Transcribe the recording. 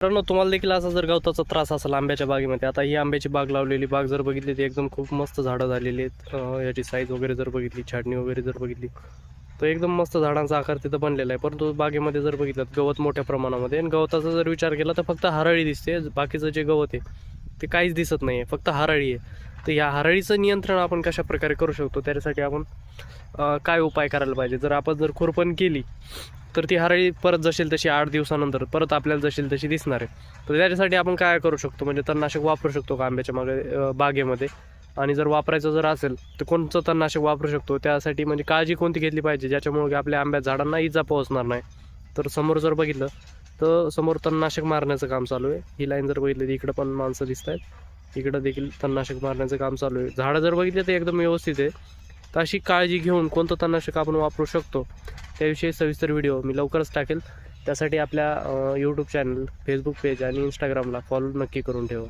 मित्रांनो, तुम्हाला देखील असा जर गवताचा त्रास असेल आंब्याच्या बागेमध्ये, आता ही आंब्याची बाग लावलेली बाग जर बघितली ती एकदम खूप मस्त झाडं झालेली आहेत. याची साईज वगैरे जर बघितली, छाटणी वगैरे जर बघितली तर एकदम मस्त झाडांचा आकार तिथं बनलेला आहे. परंतु बागेमध्ये जर बघितलं गवत मोठ्या प्रमाणामध्ये, आणि गवताचा जर विचार केला तर फक्त हरळी दिसते. बाकीचं जे गवत आहे ते काहीच दिसत नाही आहे, फक्त हरळी आहे. तर या हरळीचं नियंत्रण आपण कशा प्रकारे करू शकतो, त्यासाठी आपण काय उपाय करायला पाहिजे. जर आपण जर खुरपण केली तर ती हरळी परत जशील तशी 8 दिवसानंतर परत आपल्याला जशील तशी दिसणार आहे. तर त्याच्यासाठी आपण काय करू शकतो, म्हणजे तणनाशक वापरू शकतो का आंब्याच्या मागे बागेमध्ये, आणि जर वापरायचं जर असेल तर कोणतं तणनाशक वापरू शकतो, त्यासाठी म्हणजे काळजी कोणती घेतली पाहिजे ज्याच्यामुळे आपल्या आंब्या झाडांना इजा पोहोचणार नाही. तर समोर जर बघितलं तर समोर तणनाशक मारण्याचं काम चालू आहे. ही लाईन जर बघितली तर इकडं पण माणसं दिसत आहेत, इकडं देखील तणनाशक मारण्याचं काम चालू आहे. झाडं जर बघितले तर एकदम व्यवस्थित आहे. तर अशी काळजी घेऊन कोणतं तणनाशक आपण वापरू शकतो त्याविषयी सविस्तर व्हिडिओ मी लवकरच टाकेल. त्यासाठी आपल्या यूट्यूब चॅनल, फेसबुक पेज आणि इंस्टाग्रामला फॉलो नक्की करून ठेवा.